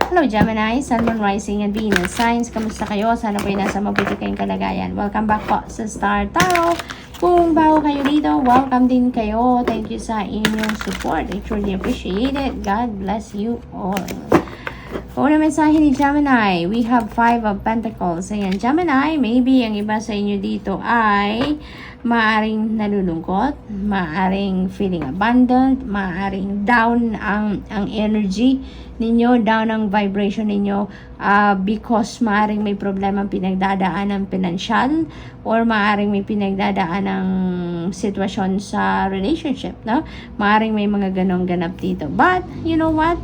Hello Gemini, Sun, Moon, Rising, and Venus signs. Kamusta kayo? Sana po nasa mabuti kayong kalagayan. Welcome back po sa Star Tarot. Kung bago kayo dito, welcome din kayo. Thank you sa inyong support. I truly appreciate it. God bless you all. Una mensahe ni Gemini, we have 5 of Pentacles. Ayan, Gemini, maybe ang iba sa inyo dito ay maaring nalulungkot, maaring feeling abandoned, maaring down ang energy ninyo, down ang vibration ninyo because maaring may problema pinagdadaan ng pinansyal or maaring may pinagdadaan ng sitwasyon sa relationship, no? Maaring may mga ganong ganap dito. But, you know what?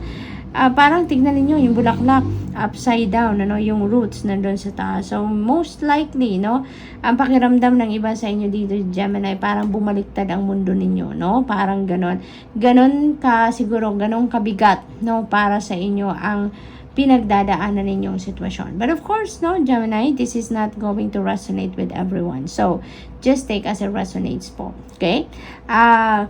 Parang tignan niyo yung bulaklak upside down, ano, yung roots nandun sa taas. So, most likely, no, ang pakiramdam ng iba sa inyo dito, Gemini, parang bumaliktad ang mundo ninyo, no? Parang ganon. Ganon ka, siguro, ganon kabigat, no, para sa inyo ang pinagdadaanan ninyong sitwasyon. But of course, no, Gemini, this is not going to resonate with everyone. So, just take as it resonates po. Okay?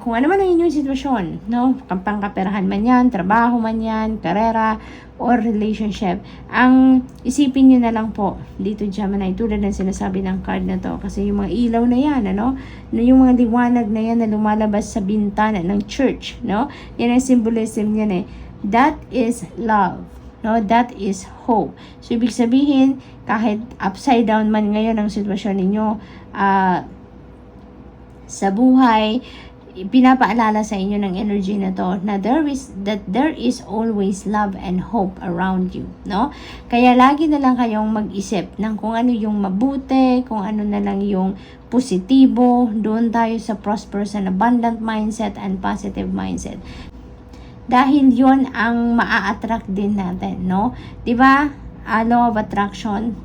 Kung ano man ang inyong sitwasyon, no, pangkaperahan man yan, trabaho man yan, karera, or relationship, ang isipin nyo na lang po dito, Gemini, tulad ng sinasabi ng card na to, kasi yung mga ilaw na yan, ano, yung mga liwanag na yan na lumalabas sa bintana ng church, no, yan ang symbolism yan that is love. No, that is hope. So, ibig sabihin, kahit upside down man ngayon ang sitwasyon ninyo sa buhay, pinapaalala sa inyo ng energy na to na there is always love and hope around you, no? Kaya lagi na lang kayong mag-isip ng kung ano yung mabuti, kung ano na lang yung positibo. Doon tayo sa prosperous and abundant mindset and positive mindset. Dahil yon ang maa-attract din natin, no? 'Di ba? Law of attraction,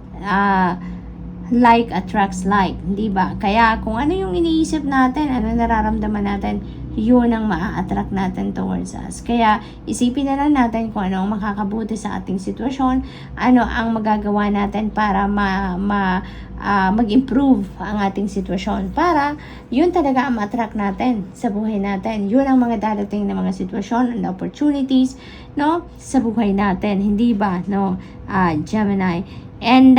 like attracts like, 'di ba? Kaya kung ano yung iniisip natin, ano nararamdaman natin, yun ang maa-attract natin towards us. Kaya isipin na lang natin kung ano ang makakabuti sa ating sitwasyon, ano ang magagawa natin para mag-improve ang ating sitwasyon, para yun talaga ang ma-attract natin sa buhay natin. Yun ang mga darating na mga sitwasyon and opportunities, no, sa buhay natin, hindi ba, no, Gemini? And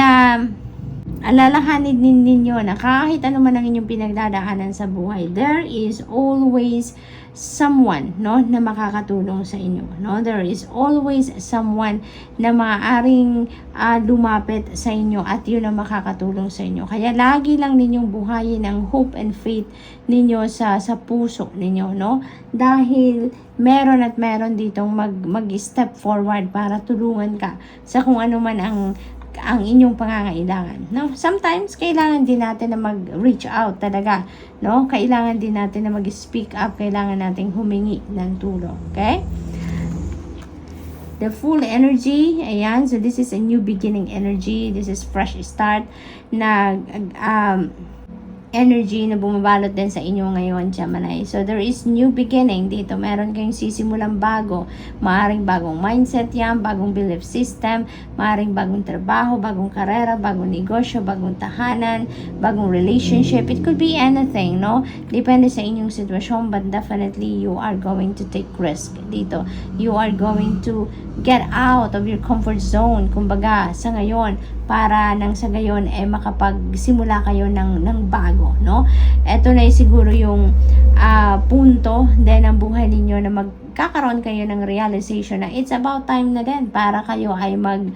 alalahanin din ninyo na kahit ano man ang inyong pinagdadaanan sa buhay, there is always someone, no, na makakatulong sa inyo, no? There is always someone na maaaring lumapit sa inyo at yun ang makakatulong sa inyo. Kaya lagi lang ninyong buhayin ang hope and faith ninyo sa puso ninyo, no? Dahil meron at meron ditong mag-step forward para tulungan ka sa kung ano man ang inyong pangangailangan, no? Sometimes kailangan din natin na mag-reach out talaga, no? Kailangan din natin na mag-speak up, kailangan nating humingi ng tulong, okay? The full energy, ayan, so this is a new beginning energy, this is fresh start na energy na bumabalot din sa inyo ngayon, Gemini. So, there is new beginning dito. Meron kayong sisimulang bago. Maaring bagong mindset yan, bagong belief system, maaring bagong trabaho, bagong karera, bagong negosyo, bagong tahanan, bagong relationship. It could be anything, no? Depende sa inyong sitwasyon, but definitely you are going to take risk dito. You are going to get out of your comfort zone, kumbaga, sa ngayon, para nang sa gayon makapagsimula kayo ng bago, no? Ito na siguro yung punto din ng buhay ninyo na magkakaroon kayo ng realization na it's about time na din para kayo ay mag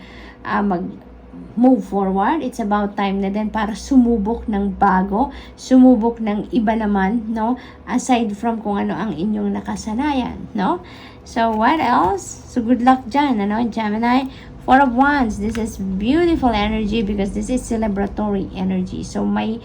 move forward. It's about time na din para sumubok ng bago, sumubok ng iba naman, no? Aside from kung ano ang inyong nakasanayan, no? So, what else? So, good luck dyan, ano, Gemini? 4 of Wands, this is beautiful energy because this is celebratory energy. So, may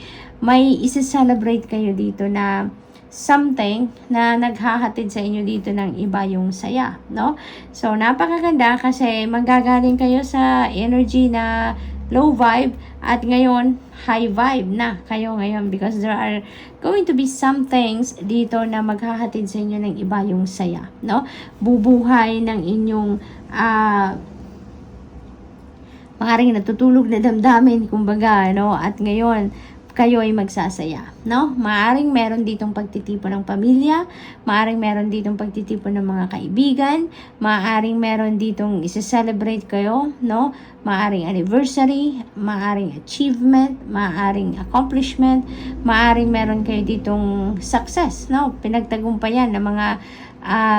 isa-celebrate kayo dito na something na naghahatid sa inyo dito ng iba yung saya, no? So, napakaganda kasi manggagaling kayo sa energy na low vibe at ngayon, high vibe na kayo ngayon because there are going to be some things dito na maghahatid sa inyo ng iba yung saya, no? Bubuhay ng inyong maaaring natutulog na damdamin, kumbaga, no? At ngayon, kayo ay magsasaya, no? Maaring meron ditong pagtitipon ng pamilya, maaring meron ditong pagtitipon ng mga kaibigan, maaring meron ditong isa-celebrate kayo, no? Maaring anniversary, maaring achievement, maaring accomplishment, maaring meron kayo ditong success, no? Pinagtagumpayan ng mga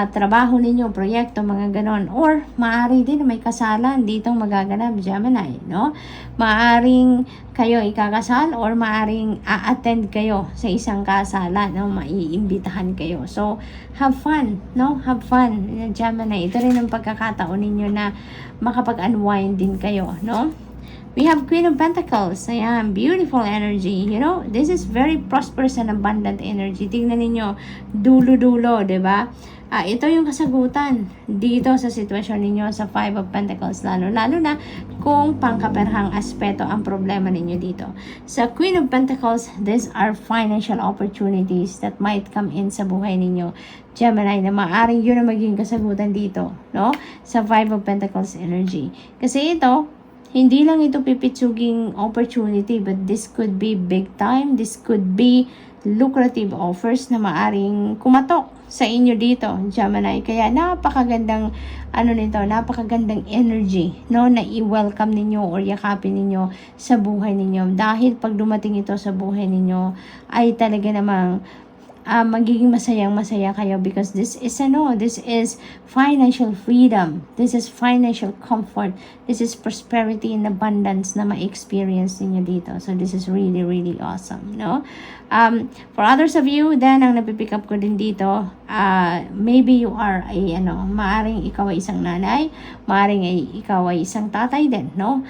trabaho ninyo, proyekto, mga ganon. Or, maaari din may kasalan ditong magaganap, Gemini, no? Maaring kayo ikakasal or maaring a-attend kayo sa isang kasalan, no? Maiimbitahan kayo. So, have fun, no? Have fun, Gemini. Ito rin ang pagkakataon ninyo na makapag-unwind din kayo, no? We have Queen of Pentacles. Ayan, beautiful energy. You know, this is very prosperous and abundant energy. Tingnan ninyo, dulo-dulo, diba? Ito yung kasagutan dito sa sitwasyon ninyo sa Five of Pentacles. Lalo na kung pangkaperhang aspeto ang problema ninyo dito. Sa Queen of Pentacles, these are financial opportunities that might come in sa buhay ninyo, Gemini, na maaaring yun ang maging kasagutan dito, no? Sa Five of Pentacles energy. Kasi ito, hindi lang ito pipitsuging opportunity, but this could be big time. This could be lucrative offers na maaring kumatok sa inyo dito, Gemini. Kaya napakagandang napakagandang energy, no, na i-welcome ninyo or yakapin ninyo sa buhay ninyo. Dahil pag dumating ito sa buhay ninyo, ay talaga namang magiging masayang-masaya kayo because this is financial freedom. This is financial comfort. This is prosperity and abundance na ma-experience niyo dito. So, this is really, really awesome, no? For others of you, then, ang napipick up ko din dito, maybe you are maaring ikaw ay isang nanay, maaring ikaw ay isang tatay din, no?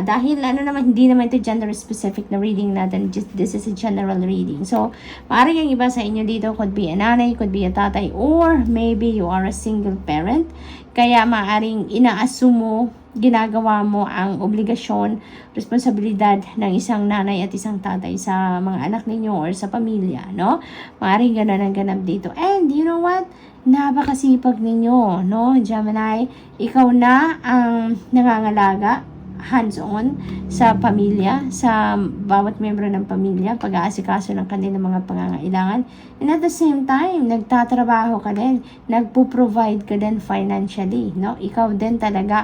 Dahil hindi naman ito gender specific na reading natin, just this is a general reading. So, maaaring ang iba sa inyo dito could be a nanay, could be a tatay, or maybe you are a single parent. Kaya maaaring inaasumo, ginagawa mo ang obligasyon, responsibilidad ng isang nanay at isang tatay sa mga anak ninyo or sa pamilya, no? Maaaring ganun ang ganap dito. And you know what? Napakasipag ninyo, no, Gemini? Ikaw na ang nangangalaga, hands-on sa pamilya, sa bawat membro ng pamilya, pag-aasikaso ng kanilang mga pangangailangan. And at the same time, nagtatrabaho ka din, nagpo-provide ka din financially, no? Ikaw din talaga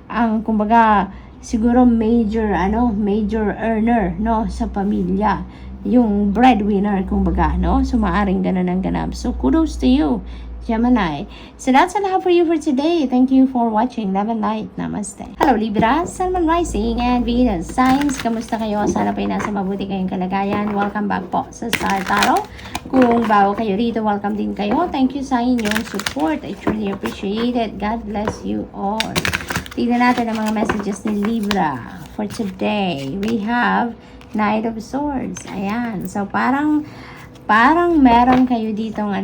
ang kumbaga, siguro major earner, no, sa pamilya. Yung breadwinner, kumbaga, no? So, maaring ganun ang ganap. So, kudos to you, Gemini. So that's all I have for you for today. Thank you for watching. Love and light. Namaste. Hello Libra, Sun, Moon, Rising, and Venus signs. Kamusta kayo? Sana po nasa mabuti kayong kalagayan. Welcome back po sa Star Tarot. Kung bago kayo rito, welcome din kayo. Thank you sa inyong support. I truly appreciate it. God bless you all. Tignan natin ang mga messages ni Libra for today. We have Knight of Swords. Ayan. So parang meron kayo ditong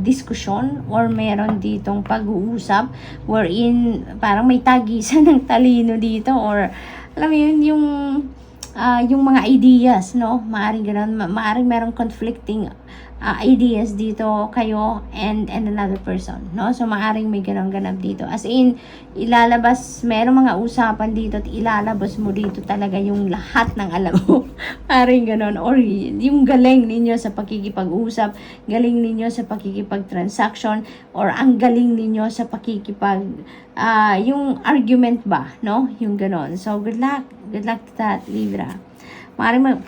diskusyon or meron ditong pag-uusap wherein parang may tagisan ng talino dito or alam mo yun yung mga ideas, no? Maaring ganun, maaring merong conflicting ideas dito kayo and another person, no? So maaring may ganap dito, as in ilalabas, merong mga usapan dito at ilalabas mo dito talaga yung lahat ng alam mo. Maaring ganon, or yung galing ninyo sa pakikipag-usap, galing ninyo sa pakikipag-transaction, or ang galing ninyo sa yung argument ba, no? Yung ganon. So good luck to that, Libra. Parang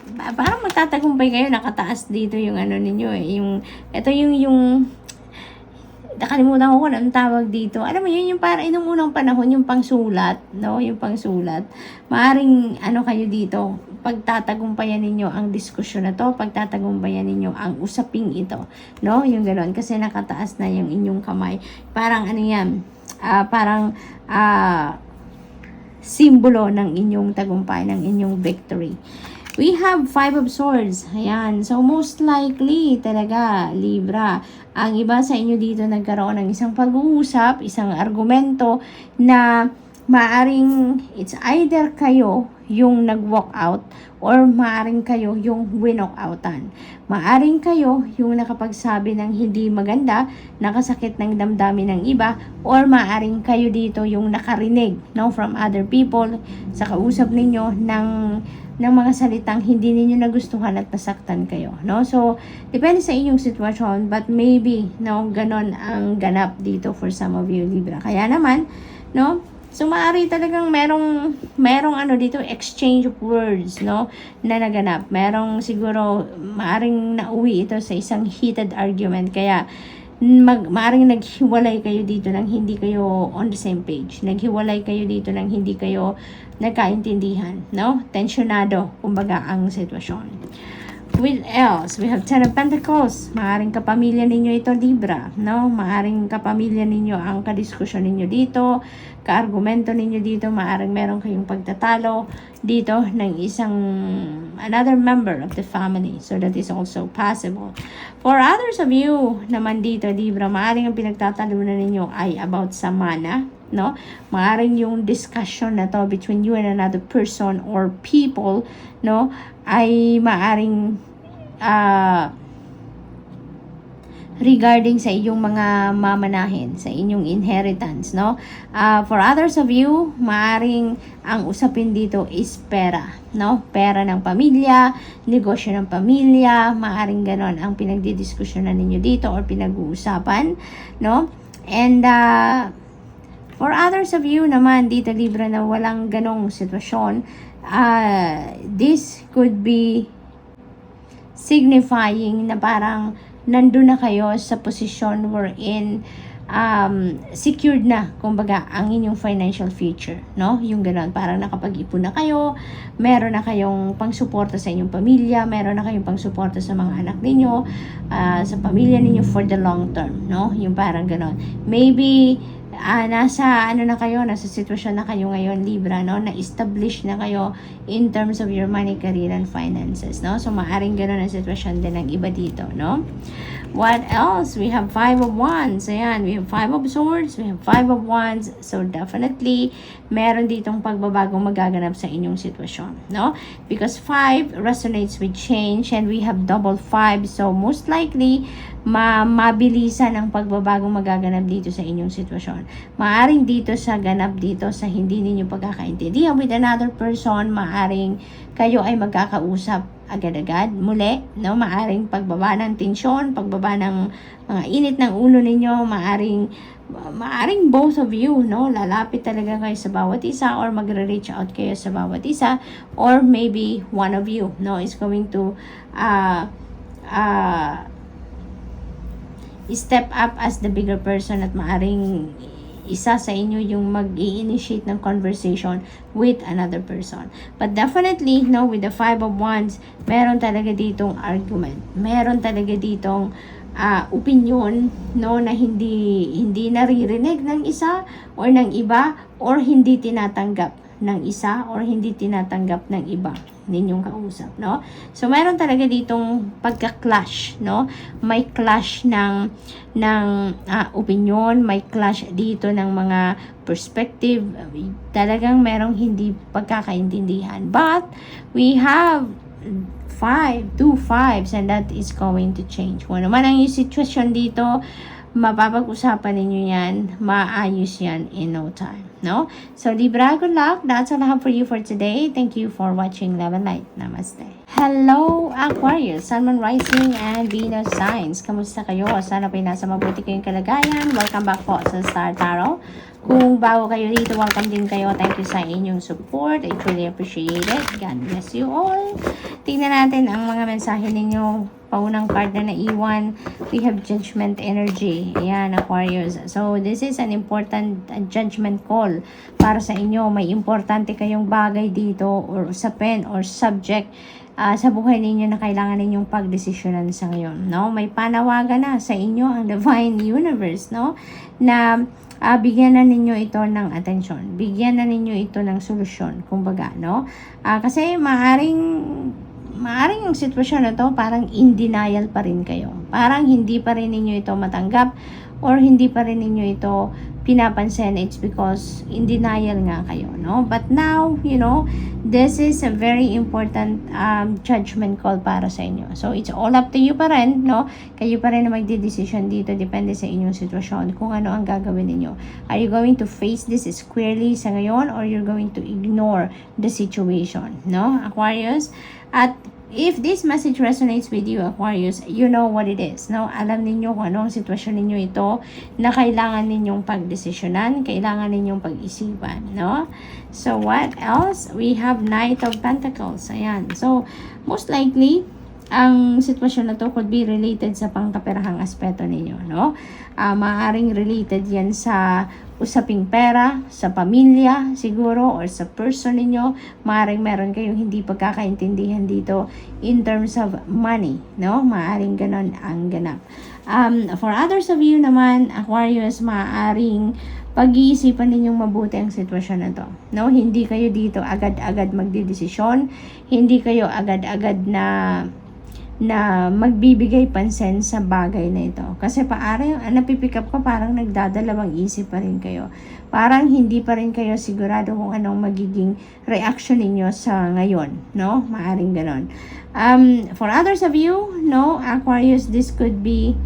magtatagumpay kayo, nakataas dito yung ninyo yung nakalimutan ko kung anong tawag dito. Alam mo yun, yung parang inong unang panahon, yung pangsulat, no? Yung pangsulat. Maaring kayo dito, pagtatagumpayan ninyo ang diskusyon na to, pagtatagumpayan ninyo ang usaping ito, no? Yung gano'n, kasi nakataas na yung inyong kamay. Parang simbolo ng inyong tagumpay, ng inyong victory. We have Five of Swords. Ayan. So, most likely talaga, Libra, ang iba sa inyo dito nagkaroon ng isang pag-uusap, isang argumento na maaring it's either kayo yung nag-walk out or maaring kayo yung winok outan. Maaring kayo yung nakapagsabi ng hindi maganda, nakasakit ng damdamin ng iba, or maaring kayo dito yung nakarinig, no, from other people sa kausap ninyo ng mga salitang hindi ninyo nagustuhan at nasaktan kayo, no? So, depende sa inyong sitwasyon, but maybe, no, ganon ang ganap dito for some of you, Libra. Kaya naman, no, so maaari talagang merong ano dito, exchange of words, no, na naganap. Merong siguro maaring nauwi ito sa isang heated argument. Kaya maaring naghiwalay kayo dito nang hindi kayo on the same page. Naghiwalay kayo dito nang hindi kayo nagkaintindihan, no? Tensionado, kumbaga, ang sitwasyon. With else, we have 10 of Pentacles. Maaring kapamilya ninyo ito, Libra, no? Maaring kapamilya ninyo ang kadiskusyon ninyo dito, kaargumento ninyo dito. Maaring meron kayong pagtatalo dito ng another member of the family. So that is also possible. For others of you naman dito, Libra, maaring ang pinagtatalunan ninyo ay about sa mana, no? Maaring yung discussion na to between you and another person or people, no, ay maaring regarding sa iyong mga mamanahin, sa inyong inheritance, no? For others of you, maaring ang usapin dito is pera, no? Pera ng pamilya, negosyo ng pamilya, maaring ganon ang pinagdidiskusyonan ninyo dito or pinag-uusapan, no? And for others of you naman dito, Libra, na walang ganong sitwasyon, this could be signifying na parang nandun na kayo sa posisyon wherein secured na, kumbaga, ang inyong financial future, no? Yung gano'n, parang nakapag-ipon na kayo, meron na kayong pangsuporta sa inyong pamilya, meron na kayong pangsuporta sa mga anak ninyo, sa pamilya ninyo for the long term, no? Yung parang gano'n. Maybe nasa nasa sitwasyon na kayo ngayon, Libra, no, na establish na kayo in terms of your money, career, and finances, no? So maaring gano'n ang sitwasyon din ng iba dito, no? What else? We have 5 of Wands. Ayan, we have 5 of Swords, we have 5 of Wands. So definitely meron ditong pagbabagong magaganap sa inyong sitwasyon, no? Because 5 resonates with change and we have double 5. So most likely mabilisan ang pagbabagong magaganap dito sa inyong sitwasyon. Maaring dito sa ganap dito sa hindi ninyo pagkakaintindihan with another person, maaring kayo ay magkakausap agad-agad muli, no? Maaring pagbaba ng tensyon, pagbaba ng mga init ng ulo ninyo, maaring both of you, no, lalapit talaga kayo sa bawat isa or magre-reach out kayo sa bawat isa, or maybe one of you, no, is going to step up as the bigger person at maaring isa sa inyo yung mag-i-initiate ng conversation with another person. But definitely, no, with the 5 of Wands, meron talaga ditong argument. Meron talaga ditong opinion, no, na hindi naririnig ng isa or ng iba, or hindi tinatanggap ng isa or hindi tinatanggap ng iba ninyong kausap, no? So meron talaga ditong pagka-clash, no? May clash ng opinion, may clash dito ng mga perspective. Talagang merong hindi pagkakaintindihan. But we have 2 5s and that is going to change. Kung ano man ang yung sitwasyon dito, mapapag-usapan ninyo yan, maayos yan in no time, no? So Libra, good luck. That's all I have for you for today. Thank you for watching Love and Light. Namaste. Hello Aquarius, Sun, Moon, Rising, and Venus signs. Kamusta kayo? Sana po nasa mabuti kayong kalagayan. Welcome back po sa Star Tarot. Kung bago kayo dito, welcome din kayo. Thank you sa inyong support. I truly appreciate it. God bless you all. Tingnan natin ang mga mensahe ninyo. Paunang card na naiwan. We have judgment energy. Ayan, Aquarius. So, this is an important judgment call para sa inyo. May importante kayong bagay dito or usapin or subject sa buhay ninyo na kailangan ninyong pagdesisyonan sa ngayon, no? May panawagan na sa inyo ang Divine Universe, no? Na bigyan na ninyo ito ng atensyon. Bigyan na ninyo ito ng solusyon, kumbaga, no? Kasi maaring ang sitwasyon na to, parang in denial pa rin kayo. Parang hindi pa rin ninyo ito matanggap or hindi pa rin ninyo ito pinapansin, it's because in denial nga kayo, no? But now, this is a very important judgment call para sa inyo. So, it's all up to you pa rin, no? Kayo pa rin na magdidesisyon dito, depende sa inyong sitwasyon, kung ano ang gagawin ninyo. Are you going to face this squarely sa ngayon, or you're going to ignore the situation, no? Aquarius, at if this message resonates with you, Aquarius, you know what it is, no? Alam ninyo kung ano ang sitwasyon ninyo ito na kailangan ninyong pagdesisyonan, kailangan ninyong pag-isipan, no? So, what else? We have Knight of Pentacles. Ayan. So, most likely, ang sitwasyon na to could be related sa pangkaperahang aspeto ninyo, no? Maaaring related yan sa usaping pera, sa pamilya siguro, or sa person ninyo. Maaaring meron kayong hindi pagkakaintindihan dito in terms of money, no? Maaaring ganon ang ganap. For others of you naman, Aquarius, maaaring pag-iisipan ninyong mabuti ang sitwasyon na to, no? Hindi kayo dito agad-agad magdedesisyon, hindi kayo agad-agad na magbibigay pansin sa bagay na ito. Kasi parang napipick up ko, parang nagdadalawang isip pa rin kayo. Parang hindi pa rin kayo sigurado kung anong magiging reaction ninyo sa ngayon, no? Maaring ganon. For others of you, no, Aquarius, this could be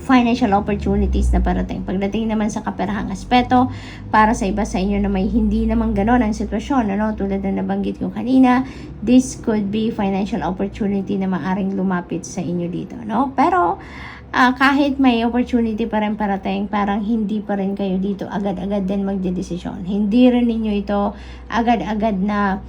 financial opportunities na parating. Pagdating naman sa kaperahang aspeto, para sa iba sa inyo na may hindi naman ganon ang sitwasyon, ano, tulad na nabanggit ko kanina, this could be financial opportunity na maaring lumapit sa inyo dito, no? Pero, kahit may opportunity pa rin parating, parang hindi pa rin kayo dito agad-agad din magdedesisyon. Hindi rin ninyo ito agad-agad na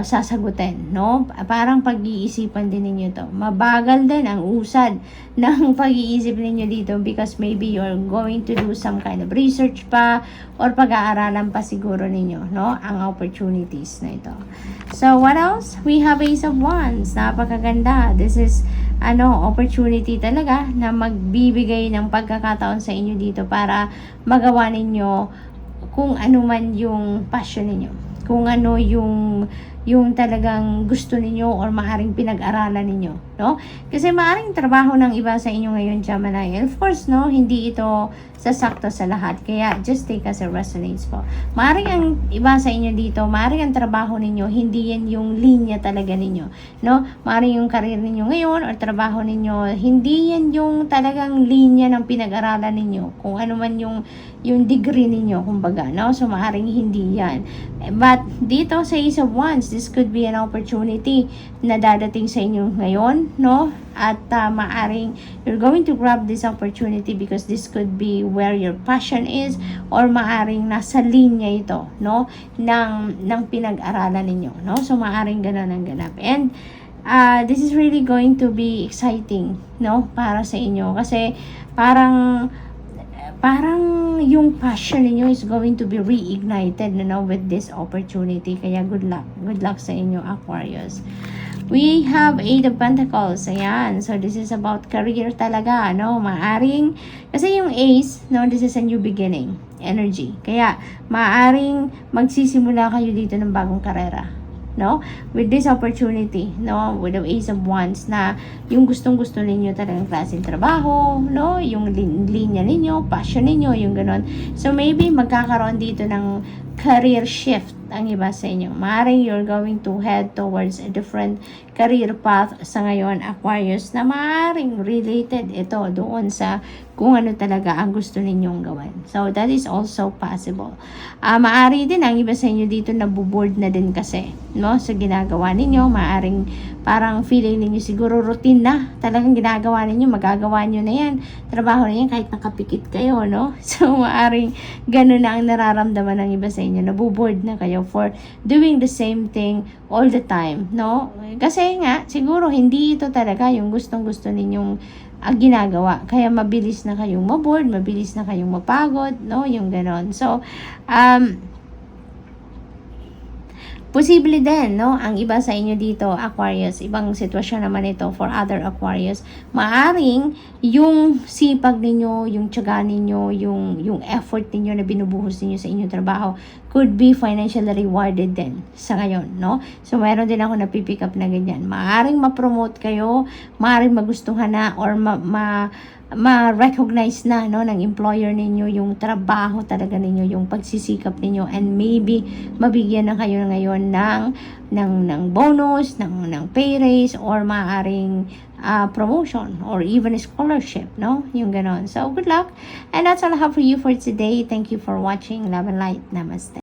sasagutin, no? Parang pag-iisipan din ninyo to. Mabagal din ang usad ng pag-iisip ninyo dito because maybe you're going to do some kind of research pa or pag-aaralan pa siguro ninyo, no? Ang opportunities na ito. So, what else? We have Ace of Wands. Napakaganda. This is opportunity talaga na magbibigay ng pagkakataon sa inyo dito para magawa ninyo kung ano man yung passion ninyo. Kung ano yung talagang gusto ninyo or maaring pinag-aralan ninyo, no? Kasi maaring trabaho ng iba sa inyo ngayon, Gemini. Of course, no, hindi ito sasakto sa lahat. Kaya, just take as it resonates po. Maaring ang iba sa inyo dito, maaring ang trabaho ninyo, hindi yan yung linya talaga ninyo, no? Maaring yung career ninyo ngayon or trabaho ninyo, hindi yan yung talagang linya ng pinag-aralan ninyo. Kung ano man yung degree ninyo, kumbaga, no? So, maaring hindi yan. But, dito sa Ace of Wands, this could be an opportunity na dadating sa inyo ngayon, no? At maaring you're going to grab this opportunity because this could be where your passion is, or maaring nasa linya ito, no? ng pinag-aralan ninyo, no? So, maaring ganun ang ganap. And, this is really going to be exciting, no? Para sa inyo. Kasi, parang yung passion niyo is going to be reignited, with this opportunity. Kaya good luck sa inyo, Aquarius. We have Eight of Pentacles. Ayan. So, this is about career talaga, no? Maaring, kasi yung Ace, no, this is a new beginning energy. Kaya, maaring magsisimula kayo dito ng bagong karera, no? With this opportunity, no? With the Ace of Wands, na yung gustong-gusto ninyo talagang klaseng trabaho, no? Yung linya ninyo, passion ninyo, yung ganon. So, maybe magkakaroon dito ng career shift ang iba sa inyo. Maaaring you're going to head towards a different career path sa ngayon, Aquarius, na maaaring related ito doon sa kung ano talaga ang gusto ninyong gawin. So, that is also possible. Maaari din ang iba sa inyo dito nabuboard na din kasi, no? Sa ginagawa ninyo, maaaring parang feeling ninyo siguro routine na. Talagang ginagawa ninyo, magagawa nyo na yan. Trabaho na yan kahit nakapikit kayo, no? So, maaaring ganun na ang nararamdaman ng iba sa inyo. Nabuboard na kayo for doing the same thing all the time, no? Kasi nga, siguro hindi ito talaga yung gustong-gusto ninyong ginagawa. Kaya mabilis na kayong maboard, mabilis na kayong mapagod, no? Yung ganon. So, posible din, no? Ang iba sa inyo dito, Aquarius, ibang sitwasyon naman ito for other Aquarius. Maaring yung sipag ninyo, yung tiyaga ninyo, yung effort ninyo na binubuhos ninyo sa inyong trabaho could be financially rewarded din sa ngayon, no? So, meron din ako napipick up na ganyan. Maaring ma-promote kayo, maaring magustuhan na, or ma-recognize na, no, ng employer ninyo yung trabaho talaga ninyo, yung pagsisikap ninyo, and maybe mabigyan na kayo ngayon ng bonus, ng pay raise, or maaring promotion, or even scholarship, no? Yung ganon. So, good luck. And that's all I have for you for today. Thank you for watching. Love and light. Namaste.